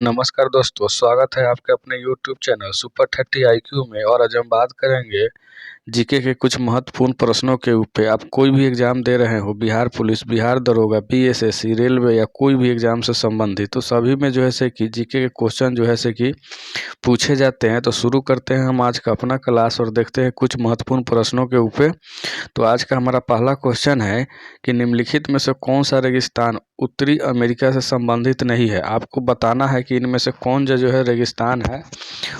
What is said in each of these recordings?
नमस्कार दोस्तों, स्वागत है आपके अपने YouTube चैनल सुपर 30 IQ में। और आज हम बात करेंगे जीके के कुछ महत्वपूर्ण प्रश्नों के ऊपर। आप कोई भी एग्जाम दे रहे हो, बिहार पुलिस, बिहार दरोगा, PSSC, रेलवे या कोई भी एग्जाम से संबंधित, तो सभी में जो है से कि जीके के क्वेश्चन जो है से कि पूछे जाते हैं। तो शुरू करते हैं हम आज का अपना क्लास और देखते हैं कुछ महत्वपूर्ण प्रश्नों के ऊपर। तो आज का हमारा पहला क्वेश्चन है कि निम्नलिखित में से कौन सा रेगिस्तान उत्तरी अमेरिका से संबंधित नहीं है। आपको बताना है कि इनमें से कौन जो है रेगिस्तान है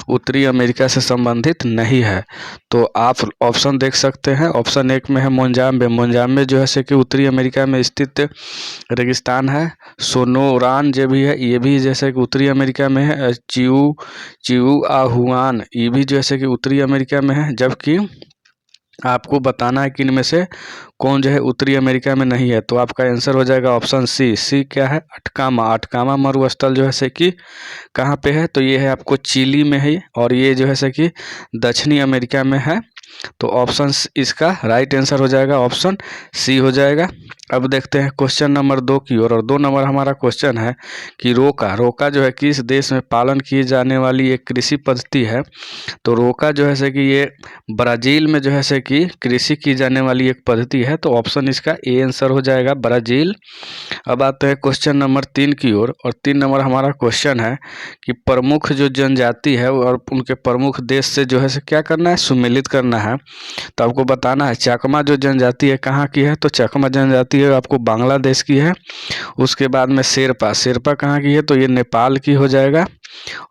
उत्तरी अमेरिका से संबंधित नहीं है। तो आप ऑप्शन देख सकते हैं। ऑप्शन एक में है मोजाम्बिक। मोजाम्बिक जो है से कि उत्तरी अमेरिका में स्थित रेगिस्तान है। सोनोरान जो भी है ये भी जैसे कि उत्तरी अमेरिका में है। चिहुआहुआन ये भी जैसे कि उत्तरी अमेरिका में है। जबकि आपको बताना है कि इनमें से कौन जो है उत्तरी अमेरिका में नहीं है। तो आपका आंसर हो जाएगा ऑप्शन सी। सी क्या है? अटकामा। अटकामा मरुस्थल जो है से कि कहाँ पे है? तो ये है आपको चिली में है और ये जो है से कि दक्षिणी अमेरिका में है। तो ऑप्शन इसका राइट आंसर हो जाएगा ऑप्शन सी हो जाएगा। अब देखते हैं क्वेश्चन नंबर 2 की ओर। और 2 नंबर हमारा क्वेश्चन है कि रोका। रोका जो है किस देश में पालन की जाने वाली एक कृषि पद्धति है। तो रोका जो है से कि ये ब्राज़ील में जो है से कि कृषि की जाने वाली एक पद्धति है। तो ऑप्शन इसका ए आंसर हो जाएगा ब्राज़ील। अब आते हैं क्वेश्चन नंबर 3 की ओर। और 3 नंबर हमारा क्वेश्चन है कि प्रमुख जो जनजाति है और उनके प्रमुख देश से जो है से क्या करना है? सुमेलित करना है। तो आपको बताना है चकमा जो जनजाति है कहाँ की है। तो चकमा जनजाति है आपको बांग्लादेश की है। उसके बाद में शेरपा। शेरपा कहाँ की है? तो ये नेपाल की हो जाएगा।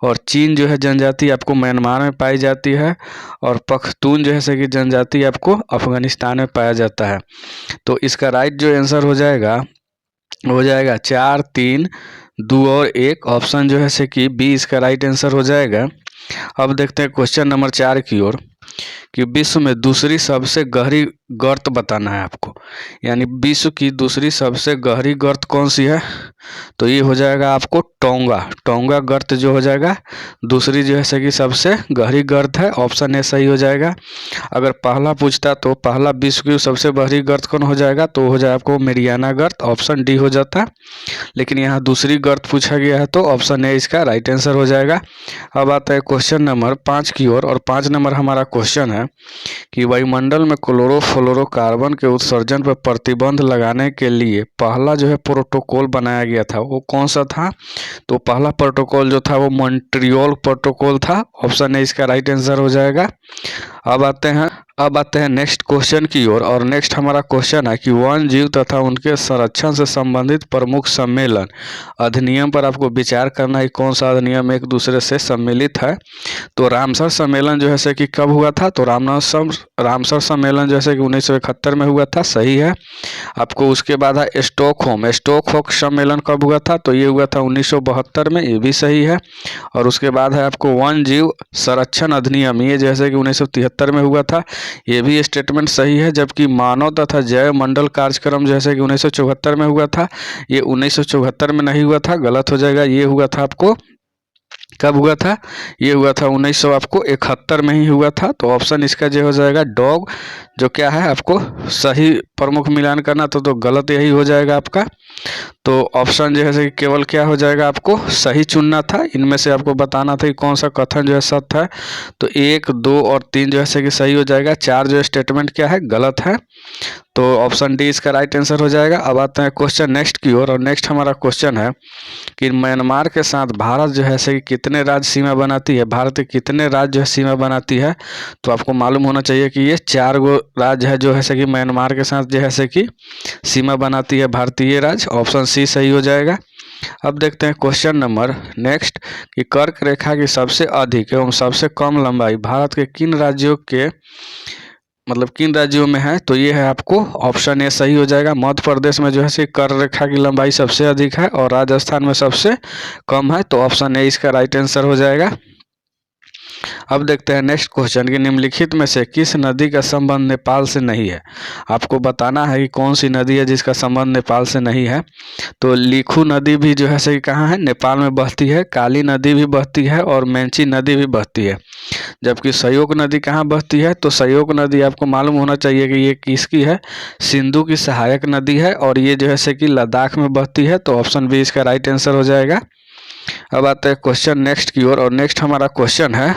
और चीन जो है जनजाति आपको म्यांमार में पाई जाती है। और पख्तून जो है से कि जनजाति आपको अफगानिस्तान में पाया जाता है। तो इसका राइट जो आंसर हो जाएगा 4, 3, 2 और 1। ऑप्शन जो है से कि बी इसका राइट आंसर हो जाएगा। अब देखते हैं क्वेश्चन नंबर 4 की ओर कि विश्व में दूसरी सबसे गहरी गर्त बताना है आपको। यानी विश्व की दूसरी सबसे गहरी गर्त कौन सी है? तो ये हो जाएगा आपको टोंगा। टोंगा गर्त जो हो जाएगा दूसरी जो है कि सबसे गहरी गर्त है। ऑप्शन ए सही हो जाएगा। अगर पहला पूछता तो पहला विश्व की सबसे गहरी गर्त कौन हो जाएगा? तो हो जाए आपको मेरियाना गर्त। ऑप्शन डी हो जाता। लेकिन यहाँ दूसरी गर्त पूछा गया है तो ऑप्शन ए इसका राइट आंसर हो जाएगा। अब आता है क्वेश्चन नंबर 5 की ओर। और 5 नंबर हमारा क्वेश्चन है कि वायुमंडल में क्लोरोफ्लोरोकार्बन के उत्सर्जन पर प्रतिबंध लगाने के लिए पहला जो है प्रोटोकॉल बनाया गया था वो कौन सा था? तो पहला प्रोटोकॉल जो था वो मॉन्ट्रियल प्रोटोकॉल था। ऑप्शन ए इसका राइट आंसर हो जाएगा। अब आते हैं नेक्स्ट क्वेश्चन की ओर। और नेक्स्ट हमारा क्वेश्चन है कि वन जीव तथा उनके संरक्षण से संबंधित प्रमुख सम्मेलन अधिनियम पर आपको विचार करना है। कौन सा अधिनियम एक दूसरे से सम्मिलित है? तो रामसर सम्मेलन जो है से कि कब हुआ था? तो रामसर सम्मेलन जैसे कि 1971 में हुआ था। सही है। आपको उसके बाद है स्टॉकहोम सम्मेलन कब हुआ था? तो ये हुआ था 1972 में। ये भी सही है। और उसके बाद है आपको वन जीव संरक्षण अधिनियम, ये जैसे कि 1973 में हुआ था। ये भी स्टेटमेंट सही है। जबकि मानव तथा जैव मंडल कार्यक्रम जैसे कि 1974 में हुआ था। ये 1974 में नहीं हुआ था, गलत हो जाएगा। ये हुआ था आपको कब हुआ था? ये हुआ था 1900 आपको 71 में ही हुआ था। तो ऑप्शन इसका जो हो जाएगा डॉग, जो क्या है आपको सही प्रमुख मिलान करना तो गलत यही हो जाएगा आपका। तो ऑप्शन जो है कि केवल क्या हो जाएगा आपको सही चुनना था। इनमें से आपको बताना था कि कौन सा कथन जो है सत्य है। तो 1, 2 और 3 जो है कि सही हो जाएगा। 4 जो स्टेटमेंट क्या है गलत है। तो ऑप्शन डी इसका राइट आंसर हो जाएगा। अब आते हैं क्वेश्चन नेक्स्ट की ओर। और नेक्स्ट हमारा क्वेश्चन है कि म्यांमार के साथ भारत जो है कि कितने राज्य सीमा बनाती है। भारत के कितने राज्य जो है सीमा बनाती है? तो आपको मालूम होना चाहिए कि ये 4 गो राज्य है जो है कि म्यांमार के साथ जो है कि सीमा बनाती है भारतीय राज्य। ऑप्शन सी सही हो जाएगा। अब देखते हैं क्वेश्चन नंबर नेक्स्ट कि कर्क रेखा की सबसे अधिक एवं सबसे कम लंबाई भारत के किन राज्यों में है? तो ये है आपको ऑप्शन ए सही हो जाएगा। मध्य प्रदेश में जो है कर्क रेखा की लंबाई सबसे अधिक है और राजस्थान में सबसे कम है। तो ऑप्शन ए इसका राइट आंसर हो जाएगा। अब देखते हैं नेक्स्ट क्वेश्चन कि निम्नलिखित में से किस नदी का संबंध नेपाल से नहीं है। आपको बताना है कि कौन सी नदी है जिसका संबंध नेपाल से नहीं है। तो लिखू नदी भी जो है सही कहाँ है? नेपाल में बहती है। काली नदी भी बहती है और मेंची नदी भी बहती है। जबकि सहयोग नदी कहाँ बहती है? तो सहयोग नदी आपको मालूम होना चाहिए कि ये किसकी है? सिंधु की सहायक नदी है और ये जो है कि लद्दाख में बहती है। तो ऑप्शन बी इसका राइट आंसर हो जाएगा। अब आते हैं क्वेश्चन नेक्स्ट की ओर, और नेक्स्ट हमारा क्वेश्चन है,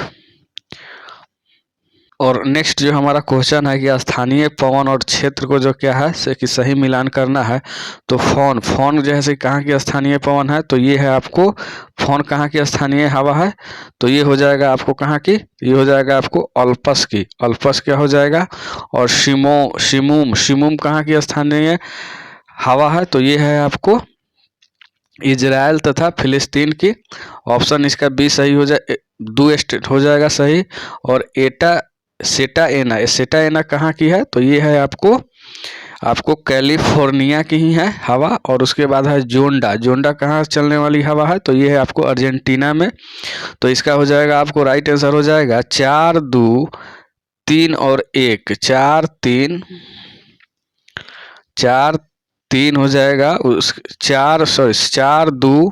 और नेक्स्ट जो हमारा क्वेश्चन है कि स्थानीय पवन और क्षेत्र को जो क्या है से कि सही मिलान करना है। तो फोन जो है से कहाँ की स्थानीय पवन है, तो ये है आपको फोन कहाँ की स्थानीय हवा है, तो ये हो जाएगा आपको कहाँ की, ये हो जाएगा आपको अल्पस की, अल्पस क्या हो जाएगा। और शिमूम कहाँ की स्थानीय हवा है, तो ये है आपको इजराइल तथा फिलिस्तीन की। ऑप्शन इसका बी सही हो जाए, दो स्टेट हो जाएगा सही। और सेटा एना कहाँ की है, तो ये है आपको कैलिफोर्निया की ही है हवा। और उसके बाद है जोंडा कहाँ चलने वाली हवा है, तो ये है आपको अर्जेंटीना में। तो इसका हो जाएगा आपको राइट आंसर हो जाएगा 4 2 3 और 1, 4 3 हो जाएगा उस 4 2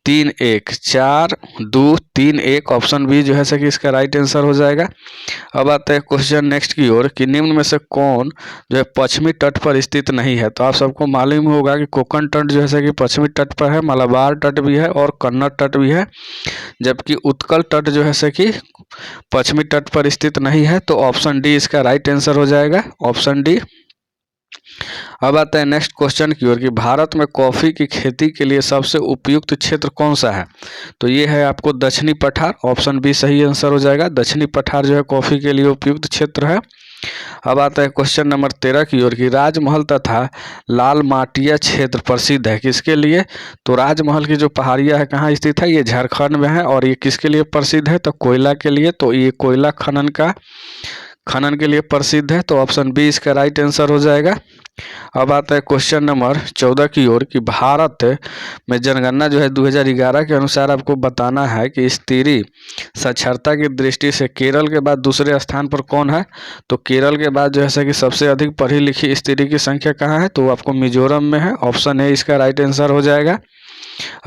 3 1, 4 2 3 1, ऑप्शन बी जो है कि इसका राइट आंसर हो जाएगा। अब आते हैं क्वेश्चन नेक्स्ट की ओर कि निम्न में से कौन जो है पश्चिमी तट पर स्थित नहीं है। तो आप सबको मालूम होगा कि कोंकण तट जो है कि पश्चिमी तट पर है, मलाबार तट भी है और कन्नड़ तट भी है, जबकि उत्कल तट जो है कि पश्चिमी तट पर स्थित नहीं है। तो ऑप्शन डी इसका राइट आंसर हो जाएगा, ऑप्शन डी। अब आते हैं नेक्स्ट क्वेश्चन की ओर कि भारत में कॉफ़ी की खेती के लिए सबसे उपयुक्त क्षेत्र कौन सा है। तो ये है आपको दक्षिणी पठार, ऑप्शन बी सही आंसर हो जाएगा। दक्षिणी पठार जो है कॉफ़ी के लिए उपयुक्त क्षेत्र है। अब आता है क्वेश्चन नंबर 13 की ओर कि राजमहल तथा लाल माटिया क्षेत्र प्रसिद्ध है किसके लिए। तो राजमहल की जो पहाड़िया है कहाँ स्थित है, ये झारखंड में है। और ये किसके लिए प्रसिद्ध है, तो कोयला के लिए। तो ये कोयला खनन के लिए प्रसिद्ध है। तो ऑप्शन बी इसका राइट आंसर हो जाएगा। अब आता है क्वेश्चन नंबर 14 की ओर कि भारत में जनगणना जो है 2011 के अनुसार आपको बताना है कि स्त्री साक्षरता की दृष्टि से केरल के बाद दूसरे स्थान पर कौन है। तो केरल के बाद जो है कि सबसे अधिक पढ़ी लिखी स्त्री की संख्या कहाँ है, तो वो आपको मिजोरम में है। ऑप्शन ए इसका राइट आंसर हो जाएगा।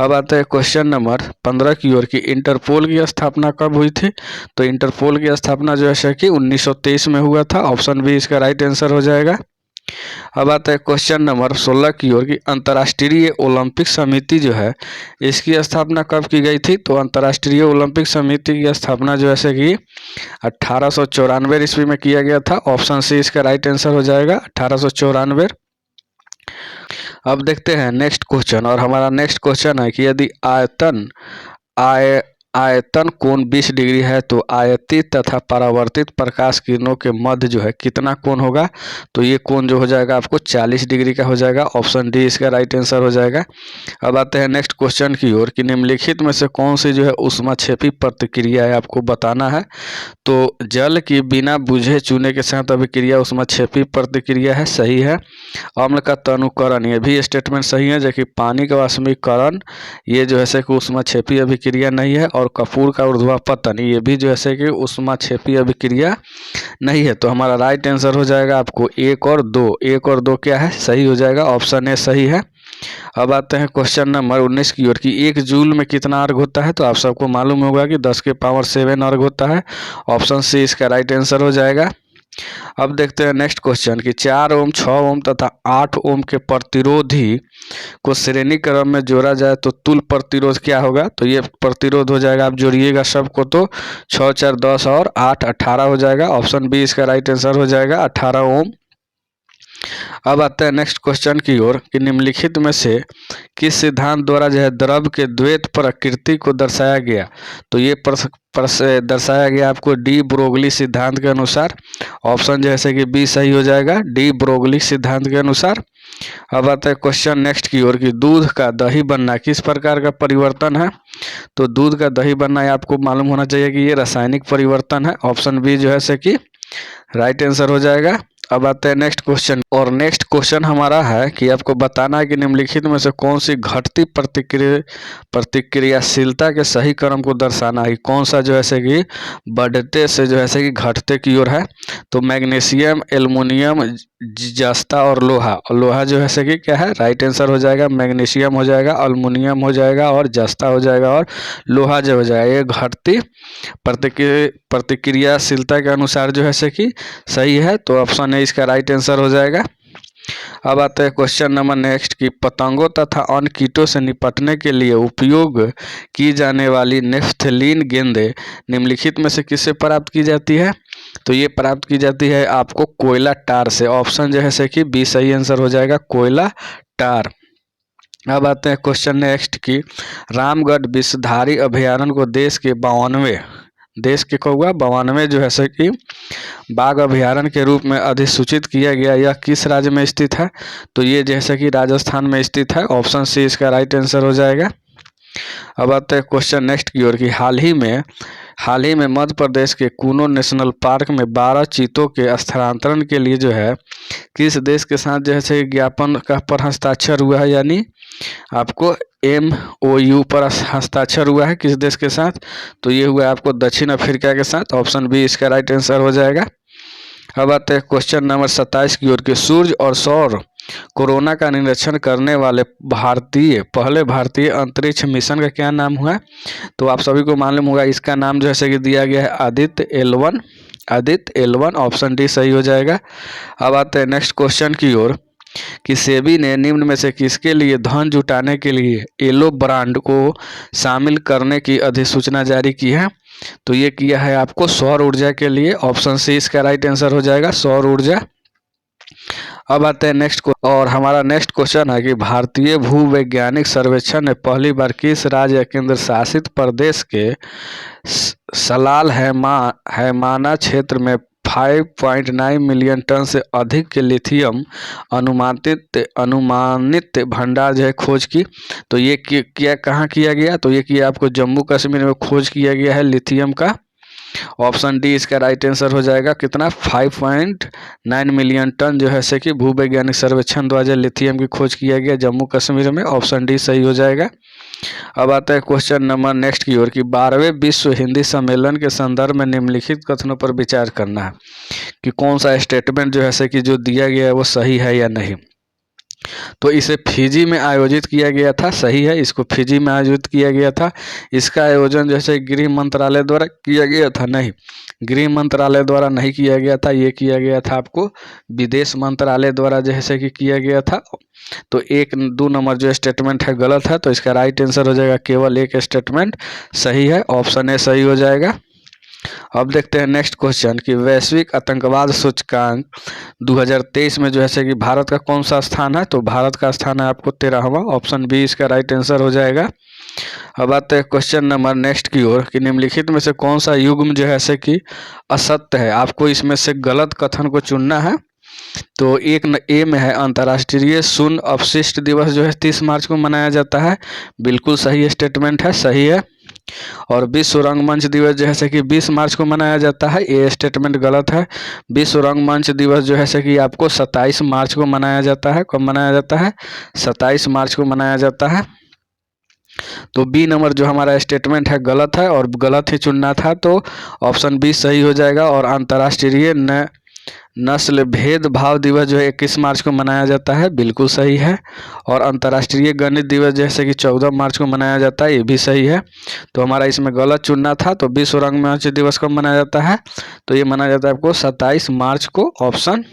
अब आता है क्वेश्चन नंबर 15 की ओर कि इंटरपोल की स्थापना कब हुई थी। तो इंटरपोल की स्थापना जो है कि 1923 में हुआ था। ऑप्शन बी इसका राइट आंसर हो जाएगा। अब आता है क्वेश्चन नंबर 16 की ओर कि अंतर्राष्ट्रीय ओलंपिक समिति जो है इसकी स्थापना कब की गई थी। तो अंतर्राष्ट्रीय ओलंपिक समिति की स्थापना जो है कि 1894 ईस्वी में किया गया था। ऑप्शन सी इसका राइट आंसर हो जाएगा, 1894। अब देखते हैं नेक्स्ट क्वेश्चन, और हमारा नेक्स्ट क्वेश्चन है कि यदि आयतन कोण 20 डिग्री है तो आयतित तथा परावर्तित प्रकाश किरणों के मध्य जो है कितना कोण होगा। तो ये कोण जो हो जाएगा आपको 40 डिग्री का हो जाएगा। ऑप्शन डी इसका राइट आंसर हो जाएगा। अब आते हैं नेक्स्ट क्वेश्चन की ओर कि निम्नलिखित में से कौन सी जो है ऊष्माक्षेपी प्रतिक्रिया है आपको बताना है। तो जल की बिना बुझे चूने के साथ अभिक्रिया ऊष्माक्षेपी प्रतिक्रिया है, सही है। अम्ल का तनुकरण, ये भी स्टेटमेंट सही है, जबकि पानी का वाष्पीकरण ये जो है कि ऊष्माक्षेपी अभिक्रिया नहीं है। और कपूर का ऊर्ध्वापतन ये भी जो है कि ऊष्माक्षेपी अभिक्रिया नहीं है। तो हमारा राइट आंसर हो जाएगा आपको 1 और 2, 1 और 2 क्या है, सही हो जाएगा, ऑप्शन ए सही है। अब आते हैं क्वेश्चन नंबर 19 की ओर कि 1 जूल में कितना अर्घ होता है। तो आप सबको मालूम होगा कि 10 के पावर 7 अर्घ होता है। ऑप्शन सी इसका राइट आंसर हो जाएगा। अब देखते हैं नेक्स्ट क्वेश्चन कि 4 ओम, 6 ओम तथा 8 ओम के प्रतिरोधी को श्रेणी क्रम में जोड़ा जाए तो तुल प्रतिरोध क्या होगा। तो ये प्रतिरोध हो जाएगा, आप जोड़िएगा सबको तो 6 4 10 और 8 18 हो जाएगा। ऑप्शन बी इसका राइट आंसर हो जाएगा, 18 ओम। अब आता है नेक्स्ट क्वेश्चन की ओर कि निम्नलिखित में से किस सिद्धांत द्वारा जो है द्रव के द्वैत प्रकृति को दर्शाया गया। तो ये दर्शाया गया आपको डी ब्रोगली सिद्धांत के अनुसार। ऑप्शन जैसे कि बी सही हो जाएगा, डी ब्रोगली सिद्धांत के अनुसार। अब आता है क्वेश्चन नेक्स्ट की ओर कि दूध का दही बनना किस प्रकार का परिवर्तन है। तो दूध का दही बनना आपको मालूम होना चाहिए कि ये रासायनिक परिवर्तन है। ऑप्शन बी जो है कि राइट आंसर हो जाएगा। अब आते हैं नेक्स्ट क्वेश्चन, और नेक्स्ट क्वेश्चन हमारा है कि आपको बताना है कि निम्नलिखित में से कौन सी घटती प्रतिक्रियाशीलता के सही क्रम को दर्शाना है। कौन सा जो है कि बढ़ते से जो है कि घटते की ओर है। तो मैग्नीशियम, एल्युमिनियम, जस्ता और लोहा। और लोहा जो है कि क्या है, राइट आंसर हो जाएगा। मैग्नीशियम हो जाएगा, एल्युमिनियम हो जाएगा और जस्ता हो जाएगा, और लोहा जो हो जाएगा। ये घटती प्रतिक्रियाशीलता के अनुसार जो है कि सही है। तो ऑप्शन ए इसका राइट आंसर हो जाएगा। अब आते हैं क्वेश्चन नंबर नेक्स्ट की पतंगों तथा अन्य कीटों से निपटने के लिए उपयोग की जाने वाली नेफ्थलीन गेंदें निम्नलिखित में से किससे प्राप्त की जाती है? तो ये प्राप्त की जाती है आपको कोयला टार से। ऑप्शन जो है से कि बी सही आंसर हो जाएगा, कोयला टार। अब आते हैं क्वेश्चन नेक्स्ट की रामगढ़ विषधारी अभयारण्य को देश के 92वें जो है से कि बाघ अभयारण्य के रूप में अधिसूचित किया गया, यह किस राज्य में स्थित है? तो ये जैसे कि राजस्थान में स्थित है। ऑप्शन सी इसका राइट आंसर हो जाएगा। अब आते हैं क्वेश्चन नेक्स्ट की ओर कि हाल ही में मध्य प्रदेश के कूनो नेशनल पार्क में 12 चीतों के स्थानांतरण के लिए जो है किस देश के साथ जैसे ज्ञापन का पर हस्ताक्षर हुआ है, यानी आपको MOU पर हस्ताक्षर हुआ है किस देश के साथ? तो ये हुआ आपको दक्षिण अफ्रीका के साथ। ऑप्शन बी इसका राइट आंसर हो जाएगा। अब आते हैं क्वेश्चन नंबर 27 की ओर कि सूर्य और सौर कोरोना का निरीक्षण करने वाले पहले भारतीय अंतरिक्ष मिशन का क्या नाम हुआ? तो आप सभी को मालूम होगा, इसका नाम जैसे कि दिया गया है आदित्य L1। ऑप्शन डी सही हो जाएगा। अब आते हैं नेक्स्ट क्वेश्चन की ओर कि सेबी ने निम्न में से किसके लिए धन जुटाने के लिए येलो ब्रांड को शामिल करने की अधिसूचना जारी की है? तो ये किया है आपको सौर ऊर्जा के लिए। ऑप्शन सी इसका राइट आंसर हो जाएगा, सौर ऊर्जा। अब आते हैं नेक्स्ट और हमारा नेक्स्ट क्वेश्चन है कि भारतीय भूवैज्ञानिक सर्वेक्षण ने पहली बार किस राज्य या केंद्र शासित प्रदेश के सलाल हैमाना क्षेत्र में 5.9 मिलियन टन से अधिक के लिथियम अनुमानित भंडार जो है खोज की? तो ये किया कहाँ किया गया? तो ये किया आपको जम्मू कश्मीर में खोज किया गया है लिथियम का। ऑप्शन डी इसका राइट आंसर हो जाएगा। कितना? 5.9 मिलियन टन जो है से कि भूवैज्ञानिक सर्वेक्षण द्वारा लिथियम की खोज किया गया जम्मू कश्मीर में। ऑप्शन डी सही हो जाएगा। अब आता है क्वेश्चन नंबर नेक्स्ट की ओर कि 12वें विश्व हिंदी सम्मेलन के संदर्भ में निम्नलिखित कथनों पर विचार करना है कि कौन सा स्टेटमेंट जो है से कि जो दिया गया है वो सही है या नहीं। तो इसे फिजी में आयोजित किया गया था, सही है, इसको फिजी में आयोजित किया गया था। इसका आयोजन जैसे गृह मंत्रालय द्वारा किया गया था, नहीं, गृह मंत्रालय द्वारा नहीं किया गया था, ये किया गया था आपको विदेश मंत्रालय द्वारा जैसे कि किया गया था। तो 1-2 नंबर जो स्टेटमेंट है गलत है, तो इसका राइट आंसर हो जाएगा केवल एक स्टेटमेंट सही है। ऑप्शन ए सही हो जाएगा। अब देखते हैं नेक्स्ट क्वेश्चन कि वैश्विक आतंकवाद सूचकांक 2023 में जो है कि भारत का कौन सा स्थान है? तो भारत का स्थान है आपको 13वां। ऑप्शन बी इसका राइट आंसर हो जाएगा। अब आते हैं क्वेश्चन नंबर नेक्स्ट की ओर कि निम्नलिखित में से कौन सा युग्म जो है कि असत्य है? आपको इसमें से गलत कथन को चुनना है। तो एक ए में है अंतर्राष्ट्रीय शून्य अपशिष्ट दिवस जो है 30 मार्च को मनाया जाता है, बिल्कुल सही स्टेटमेंट है, सही है। और विश्व रंगमंच दिवस जो है कि 20 मार्च को मनाया जाता है, ये स्टेटमेंट गलत है। विश्व रंगमंच दिवस जो है कि आपको 27 मार्च को मनाया जाता है। कब मनाया जाता है? 27 मार्च को मनाया जाता है। तो बी नंबर जो हमारा स्टेटमेंट है गलत है और गलत ही चुनना था, तो ऑप्शन बी सही हो जाएगा। और अंतर्राष्ट्रीय नस्ल भेदभाव दिवस जो है 21 मार्च को मनाया जाता है, बिल्कुल सही है। और अंतर्राष्ट्रीय गणित दिवस जैसे कि 14 मार्च को मनाया जाता है, ये भी सही है। तो हमारा इसमें गलत चुनना था। तो विश्व रंगमंच दिवस कब मनाया जाता है? तो ये मनाया जाता है आपको 27 मार्च को। ऑप्शन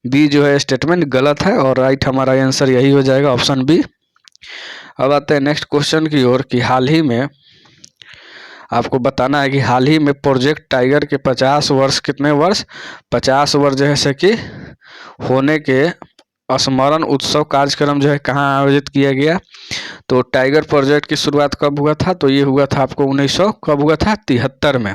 बी जो है स्टेटमेंट गलत है और राइट हमारा आंसर यही हो जाएगा, ऑप्शन बी। अब आते हैं नेक्स्ट क्वेश्चन की ओर कि हाल ही में आपको बताना है कि हाल ही में प्रोजेक्ट टाइगर के 50 वर्ष, कितने वर्ष? 50 वर्ष जो है कि होने के स्मरण उत्सव कार्यक्रम जो है कहाँ आयोजित किया गया? तो टाइगर प्रोजेक्ट की शुरुआत कब हुआ था? तो ये हुआ था आपको 1973 में।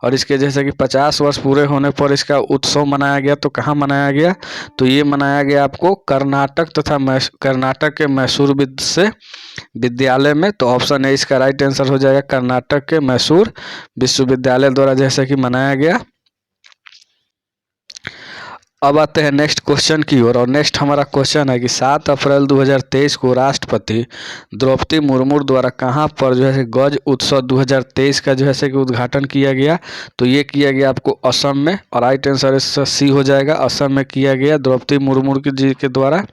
और इसके जैसे कि 50 वर्ष पूरे होने पर इसका उत्सव मनाया गया। तो कहाँ मनाया गया? तो ये मनाया गया आपको कर्नाटक तथा कर्नाटक के मैसूर विश्वविद्यालय में। तो ऑप्शन है इसका राइट आंसर हो जाएगा, कर्नाटक के मैसूर विश्वविद्यालय द्वारा जैसे कि मनाया गया। अब आते हैं नेक्स्ट क्वेश्चन की ओर और नेक्स्ट हमारा क्वेश्चन है कि 7 अप्रैल 2023 को राष्ट्रपति द्रौपदी मुर्मू द्वारा कहां पर जो है गज उत्सव 2023 का जो है कि उद्घाटन किया गया? तो ये किया गया आपको असम में और राइट आंसर सी हो जाएगा, असम में किया गया द्रौपदी मुर्मू जी के द्वारा।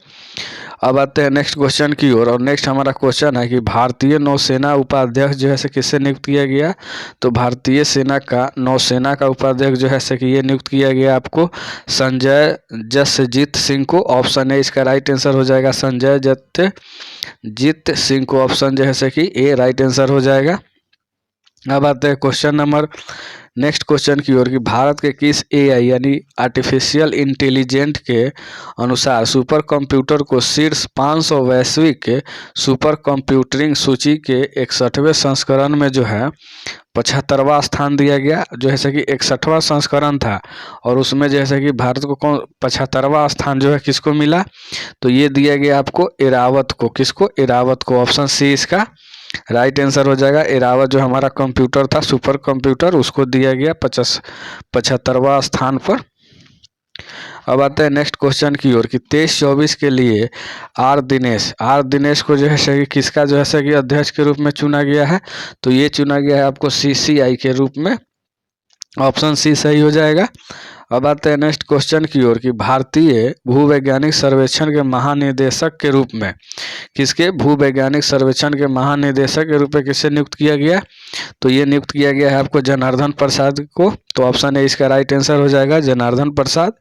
अब आते हैं नेक्स्ट क्वेश्चन की ओर, और नेक्स्ट हमारा क्वेश्चन है कि भारतीय नौसेना उपाध्यक्ष जो है से किससे नियुक्त किया गया। तो भारतीय सेना का नौसेना का उपाध्यक्ष जो है से कि ये नियुक्त किया गया आपको संजय जसजीत सिंह को। ऑप्शन ए इसका राइट आंसर हो जाएगा, संजय जसजीत सिंह को ऑप्शन जो है से कि ए राइट आंसर हो जाएगा। अब आते हैं क्वेश्चन नंबर नेक्स्ट क्वेश्चन की ओर कि भारत के किस एआई यानी आर्टिफिशियल इंटेलिजेंट के अनुसार सुपर कंप्यूटर को शीर्ष 500 वैश्विक सुपर कंप्यूटिंग सूची के 61वें संस्करण में जो है 75वां स्थान दिया गया। जो है कि 61वां संस्करण था और उसमें जैसे कि भारत को कौन 75वां स्थान जो है किसको मिला, तो ये दिया गया आपको एरावत को। किसको? एरावत को। ऑप्शन सी इसका राइट आंसर हो जाएगा। एरावत जो हमारा कंप्यूटर था सुपर कंप्यूटर, उसको दिया गया 75वां स्थान पर। अब आते हैं नेक्स्ट क्वेश्चन की ओर कि 23-24 के लिए आर दिनेश को जो है सही किसका जो है सही अध्यक्ष के रूप में चुना गया है, तो ये चुना गया है आपको सीसीआई के रूप में। ऑप्शन सी सही हो जाएगा। अब आते हैं नेक्स्ट क्वेश्चन की ओर कि भारतीय भूवैज्ञानिक सर्वेक्षण के महानिदेशक के रूप में किसके भूवैज्ञानिक सर्वेक्षण के महानिदेशक के रूप में किससे नियुक्त किया गया, तो ये नियुक्त किया गया है आपको जनार्दन प्रसाद को। तो ऑप्शन ए इसका राइट आंसर हो जाएगा, जनार्दन प्रसाद।